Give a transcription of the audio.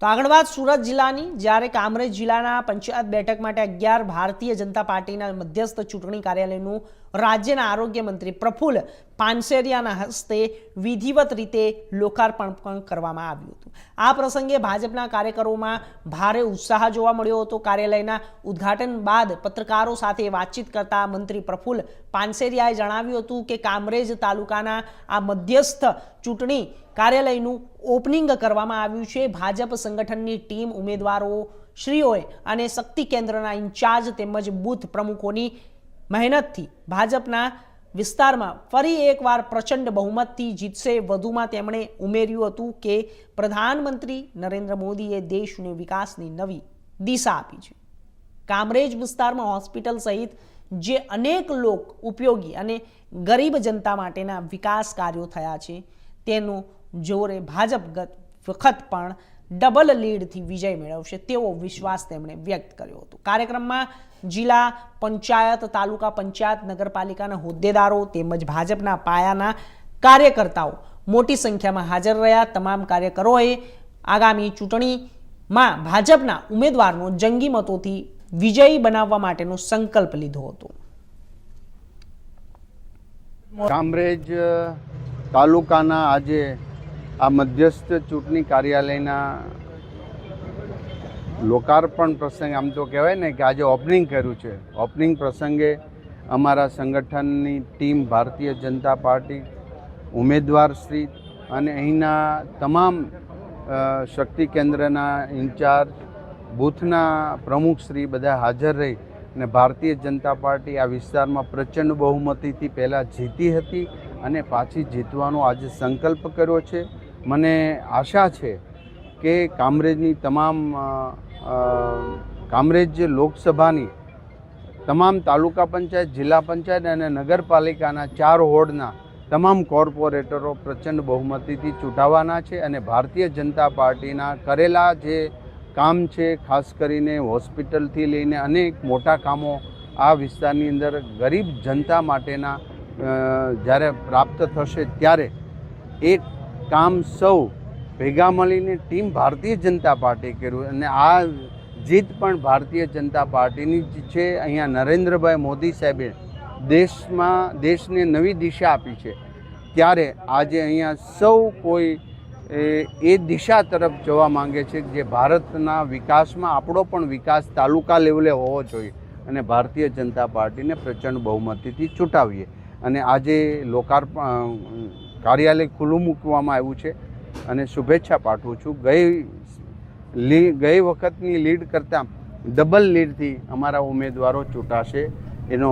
તો આગળ વાત સુરત જિલ્લાની, જ્યારે કામરેજ જિલ્લાના પંચાયત બેઠક માટે 11 ભારતીય જનતા પાર્ટીના મધ્યસ્થ ચૂંટણી કાર્યાલયનું રાજ્યના આરોગ્ય મંત્રી પ્રફુલ્લ પાનસેરિયાના હસ્તે વિધિવત રીતે લોકાર્પણ પણ કરવામાં આવ્યું હતું। આ પ્રસંગે ભાજપના કાર્યકરોમાં ભારે ઉત્સાહ જોવા મળ્યો હતો। કાર્યાલયના ઉદ્ઘાટન બાદ પત્રકારો સાથે વાતચીત કરતા મંત્રી પ્રફુલ્લ પાનસેરિયાએ જણાવ્યું હતું કે કામરેજ તાલુકાના આ મધ્યસ્થ ચૂંટણી કાર્યાલયનું ઓપનિંગ કરવામાં આવ્યું છે। ભાજપ સંગઠનની ટીમ, ઉમેદવારો શ્રીઓએ અને શક્તિ કેન્દ્રના ઇન્ચાર્જ તેમજ બૂથ પ્રમુખોની મહેનતથી ભાજપના વિસ્તારમાં ફરી એકવાર પ્રચંડ બહુમતથી જીતશે। વધુમાં તેમણે ઉમેર્યું હતું કે પ્રધાનમંત્રી નરેન્દ્ર મોદીએ દેશને વિકાસની નવી દિશા આપી છે। કામરેજ વિસ્તારમાં હોસ્પિટલ સહિત જે અનેક લોક ઉપયોગી અને ગરીબ જનતા માટેના વિકાસ કાર્યો થયા છે તેનું જોરે ભાજપ ગત વખત પણ ડબલ લીડથી વિજય મેળવશે તેવો વિશ્વાસ તેમણે વ્યક્ત કર્યો હતો। કાર્યક્રમમાં જિલ્લા પંચાયત, તાલુકા પંચાયત, નગરપાલિકાના હોદ્દેદારો તેમજ ભાજપના પાયાના કાર્યકર્તાઓ મોટી સંખ્યામાં હાજર રહ્યા। તમામ કાર્યકરોએ આગામી ચૂંટણીમાં ભાજપના ઉમેદવારનો જંગી મતોથી વિજયી બનાવવા માટેનો સંકલ્પ લીધો હતો। કામરેજ તાલુકાના આજે આ મધ્યસ્થ ચૂંટણી કાર્યાલયના લોકાર્પણ પ્રસંગે, આમ તો કહેવાય ને કે આજે ઓપનિંગ કર્યું છે। ઓપનિંગ પ્રસંગે અમારા સંગઠનની ટીમ, ભારતીય જનતા પાર્ટી, ઉમેદવારશ્રી અને અહીંના તમામ શક્તિ કેન્દ્રના ઇન્ચાર્જ, બૂથના પ્રમુખશ્રી બધા હાજર રહી અને ભારતીય જનતા પાર્ટી આ વિસ્તારમાં પ્રચંડ બહુમતીથી પહેલાં જીતી હતી અને પાછી જીતવાનો આજે સંકલ્પ કર્યો છે। મને આશા છે કે કામરેજની કામરેજ લોકસભાની તમામ તાલુકા પંચાયત, જિલ્લા પંચાયત અને નગરપાલિકાના 4 વોર્ડના તમામ કોર્પોરેટરો પ્રચંડ બહુમતીથી ચૂંટાવાના છે અને ભારતીય જનતા પાર્ટીના કરેલા જે કામ છે, ખાસ કરીને હોસ્પિટલથી લઈને અનેક મોટા કામો આ વિસ્તારની અંદર ગરીબ જનતા માટેના જ્યારે પ્રાપ્ત થશે ત્યારે એક કામ સૌ ભેગા મળીને ટીમ ભારતીય જનતા પાર્ટી કર્યું અને આ જીત પણ ભારતીય જનતા પાર્ટીની જ છે। અહીંયા નરેન્દ્રભાઈ મોદી સાહેબે દેશને નવી દિશા આપી છે, ત્યારે આજે અહીંયા સૌ કોઈ એ દિશા તરફ જવા માંગે છે જે ભારતના વિકાસમાં આપણો પણ વિકાસ તાલુકા લેવલે હોવો જોઈએ અને ભારતીય જનતા પાર્ટીને પ્રચંડ બહુમતીથી ચૂંટાવીએ। અને આજે કાર્યાલય ખુલ્લું મૂકવામાં આવ્યું છે અને શુભેચ્છા પાઠવું છું। ગઈ વખતની લીડ કરતાં ડબલ લીડથી અમારા ઉમેદવારો ચૂંટાશે એનો